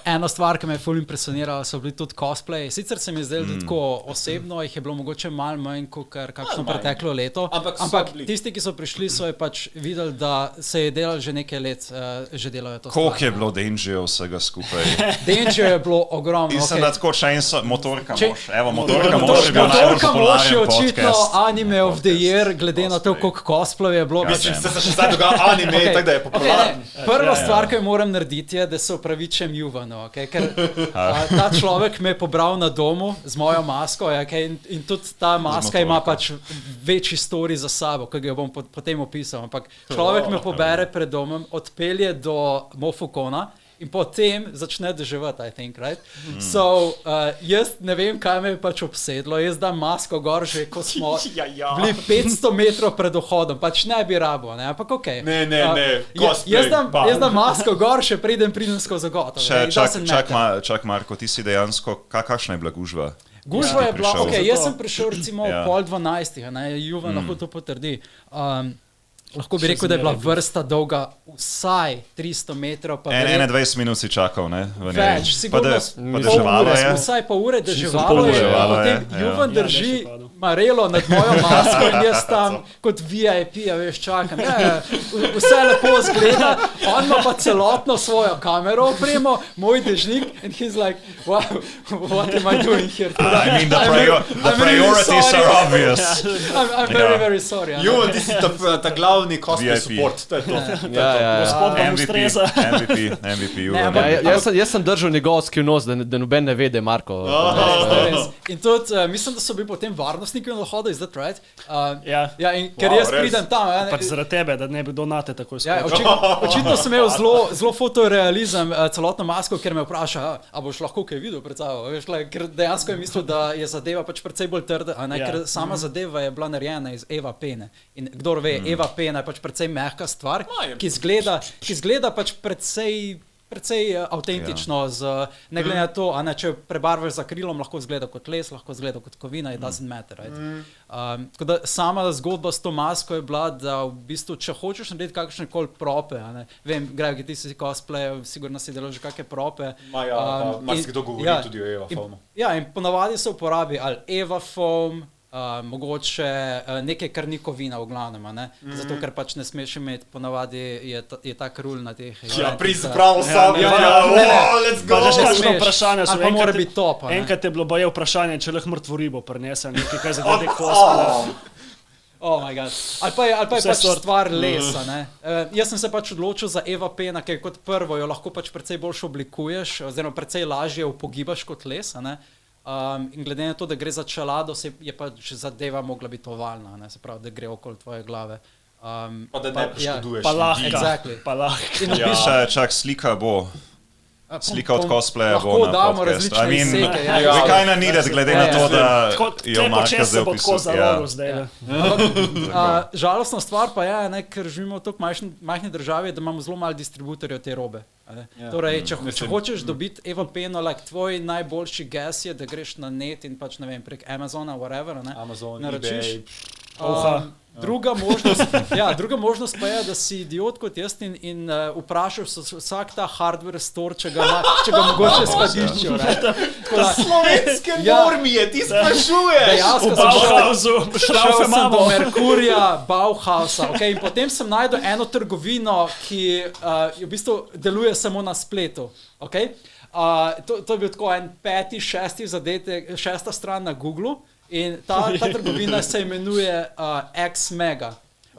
Ena stvar, ki me je ful impresionirala, so bili tudi cosplayi. Sicer se mi je zdelo, da tako osebno jih je bilo mogoče malo manj kot kakšno preteklo leto, ampak tisti, ki so prišli, so je pač videli, da se je delalo že nekaj let, že delajo to. Koliko je bilo Denžija vsega skupaj? Denžija je bilo ogromno. Mislim, da tako Chainsaw, Motorka mož. Evo, Motorka mož je bil najbolj popularen očitno anime of the year, glede na to, koliko cosplay je bilo. Mislim, se še zdaj dogaja anime, tako da je popularen. Prva stvar, ki jo moram narediti, je, da se opravičem Juvanu, ker ta človek me je pobral na domu z mojo masko, in tudi ta maska ima pač večji story za sabo, ki ga bom potem opisal, ampak človek me pobere pred domom, odpelje do Mofukona in potem začne deževati, I think, right? So, jaz ne vem, kaj me je pač obsedlo, jaz dam masko gor že, ko smo bili 500 metrov pred vhodom, pač ne bi rabo, ne, ampak okej. Ne, jaz dam masko gor, še pridem skozi gotovo. Čak Marko, ti si dejansko, kakšna je bila gužva? Gužva je bila, jaz sem prišel recimo pol 12, Juvan lahko to potrdi. Lahko bi rekel, da je bila vrsta dolga vsaj 300 metrov. 21 minut si čakal, ne? Več, sigurno vsaj pol ure deževalo je. Potem Juvan drži marelo nad mojo masko in jaz tam kot VIP, veš, čakam. Vse lepo zgleda, on ima pa celotno svojo kamero opremo, moj dežnik, and he's like, wow, what am I doing here? I mean, the priorities are obvious. I'm very, very sorry. Juvan, ti si ta glavni cosplay support, to je to. Gospod vam ustreza. MVP Juvan. Jaz sem držal njegov skrivnost, da noben ne vede, Marko. In tudi, mislim, da so bili potem varnostniki na dohodu, is that right? Ja, in ker jaz pridem tam. Pač zaradi tebe, da ne bi donate tako skoči. Očitno sem imel zelo fotorealizem, celotno masko, ker me vpraša, a boš lahko kaj videl pred sabo, ker dejansko je mislil, da je zadeva pač precej bolj trda, ker sama zadeva je bila narejena iz Eva pene. In kdor ve, Eva pena je pač precej mehka stvar, ki izgleda pač precej avtentično, ne glede na to, če prebarvaš za krilom, lahko izgleda kot les, lahko izgleda kot kovina, it doesn't matter. Tako da sama zgodba s to masko je bila, da v bistvu, če hočeš narediti kakšne koli prope, vem, Greg, ti si cosplay, sigurno si delal že kakšne prope. Marsikdo govori tudi o Eva foamu. Ja, in ponavadi se uporabi ali Eva foam, mogoče nekaj, kar ni kovina v glavnem, zato ker pač ne smeš imeti, ponavadi je ta krulj na teh. Ja, pravo sam, let's go! Ali pa mora biti top. Enkrat je bilo baje vprašanje, če lahko mrtvo ribo prinesem, nekaj kaj zadeve cosplaya. Oh my god. Ali pa je pač stvar lesa, jaz sem se pač odločil za Eva pena, ker kot prvo jo lahko pač precej boljše oblikuješ, oziroma precej lažje upogibaš kot les, in glede na to, da gre za čelado, je pa zadeva mogla biti ovalna, se pravi, da gre okoli tvoje glave. Pa da ne poškoduješ. Pa lahko. Čak slika bo. Slika od cosplaya bo na damo podcast. različne izseke. We kinda need it, glede na to, da jo Marka zdaj opisuje. Žalostna stvar pa je, ker živimo v tako majhni državi, da imamo zelo malo distributorjev te robe. Torej, če hočeš dobiti Eva peno, tvoj najboljši guess je, da greš na net in pač, ne vem, prek Amazona, whatever, Amazon, naročiš. eBay. Druga možnost pa je, da si idiot kot jaz in vprašaš vsak ta hardware store, če ga mogoče skladiščijo. Slovenske normije, ti sprašuješ! V Bauhausu, šraufe imamo. Do Merkurja, Bauhausa, in potem sem najdel eno trgovino, ki v bistvu deluje samo na spletu. To je bil tako en 5., 6. zadetek, 6. stran na Googlu. In ta trgovina se imenuje X-Mega.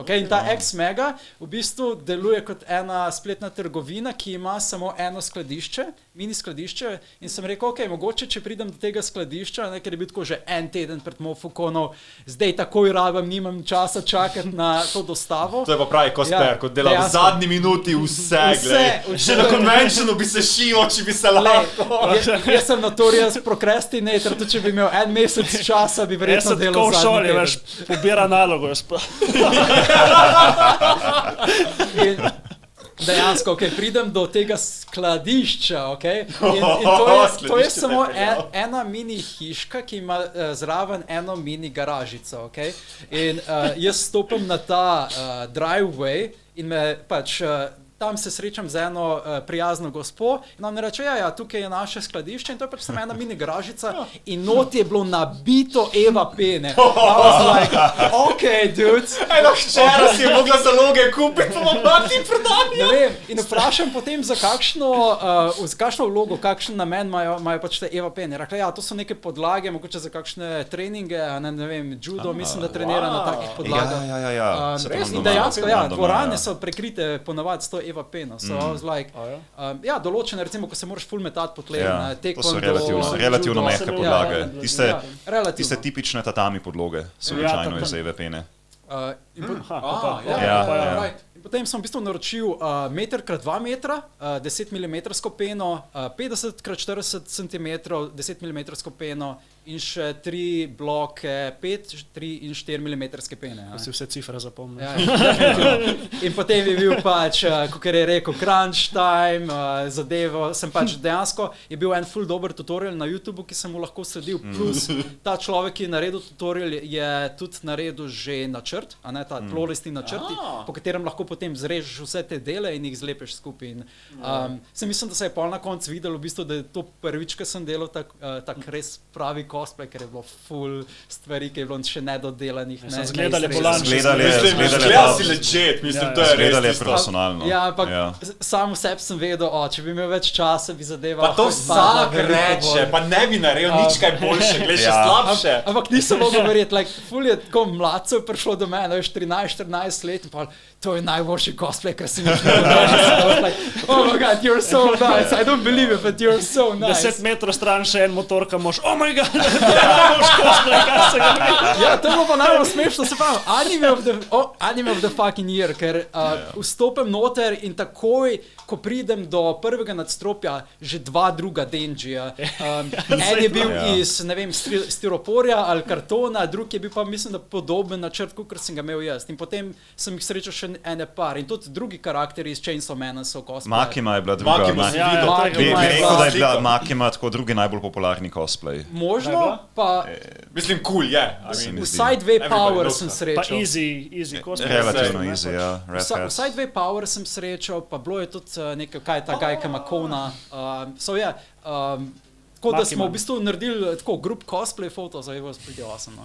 In ta X-Mega v bistvu deluje kot ena spletna trgovina, ki ima samo eno skladišče, mini skladišče, in sem rekel, mogoče, če pridem do tega skladišča, ker je bil tako že en teden pred Mofukonom, zdaj takoj rabim, nimam časa čakati na to dostavo. To je pa pravi cosplayer, kot dela v zadnji minuti vse. Še na conventionu bi se šivo, če bi se lahko. Jaz sem notorious procrastinator, tudi če bi imel en mesec časa, bi verjetno delal v šoli, veš, pobira nalogo. In dejansko, pridem do tega skladišča, in to je samo ena mini hiška, ki ima zraven eno mini garažico, in jaz stopim na ta driveway in me pač tam se srečam z eno prijazno gospo in on reče, ja, tukaj je naše skladišče in to je pač samo ena mini garažica in not je bilo nabito Eva Pene. I was like, ok, dude. Eno hčera si je mogla zaloge kupiti, pa vam dati in prodati. Ne vem, in vprašam potem, za kakšno vlogo, kakšen namen imajo pač te Eva Pene. Rekla, ja, to so neke podlage, mogoče za kakšne treninge, ne vem, judo, mislim, da trenira na takih podlagah. Ja. In dejansko, ja, dvorane so prekrite ponavadi s to Eva Peno. So I was like, ja, določene, recimo, ko se moraš ful metati po tleh, to so relativno mehke podlage. Tiste tipične tatami podloge so običajno iz Eve Pene. In potem sem v bistvu naročil meter krat 2 metra, 10 mm peno, 50 krat 40 cm, 10 mm peno in še 3 bloke 5, 3 in 4 mm pene. Da si vse cifre zapomnil. In potem je bil pač, kot je rekel, crunch time, zadevo. Sem pač dejansko, je bil en ful dober tutorial na YouTubeu, ki sem mu lahko sledil, plus ta človek, ki je naredil tutorial, je tudi naredil že načrt, a ne ta tlolistni načrti, po katerem lahko potem zrežeš vse te dele in jih zlepeš skupaj. Sem mislim, da se je pol na koncu videl, v bistvu, da je to prvič, ko sem delal tak res pravi cosplay, ker je bilo full stvari, ki je bilo še nedodelanih. Zgledali bolan. Zgledali legit, mislim, to je res. Zgledali profesionalno. Ja, ampak sam v sebi sem vedel, če bi imel več časa, bi zadeval. Pa to vsak reče, pa ne bi naredil nič kaj boljše, gled še slabše. Ampak nisem mogel verjeti, like, ful je tako mladcev prišlo do mene, veš, 13-14 let in pa to je najboljši cosplay, kar si nič naredil. Like, oh my god, you're so nice, I don't believe it, but you're so nice. 10 metrov stran še en motor, ka moš, oh my god, najboljši cosplay, kar se ga vidi. Ja, to je bilo pa najbolj smešno, se pravi, anime of the fucking year, ker vstopim noter in takoj, ko pridem do prvega nadstropja, že 2 druga Denjija. En je bil iz, ne vem, stiroporja ali kartona, drug je bil pa, mislim, da podoben načrt, kot sem ga imel jaz. In potem sem jih srečal še ene par. In tudi drugi karakteri iz Chainsaw Mana so cosplay. Makima je bila druga. Bi rekel, da je bila Makima tako drugi najbolj popularni cosplay. Možno, pa... Mislim, cool, je. Vsaj 2 Power sem srečal. Pa easy cosplay. Relativno easy, ja. Vsaj 2 Power sem srečal, pa bilo je tudi nekaj, kaj je ta gajka Makona. Tako da smo v bistvu naredili tako group cosplay foto, zdaj je bilo pretty awesome.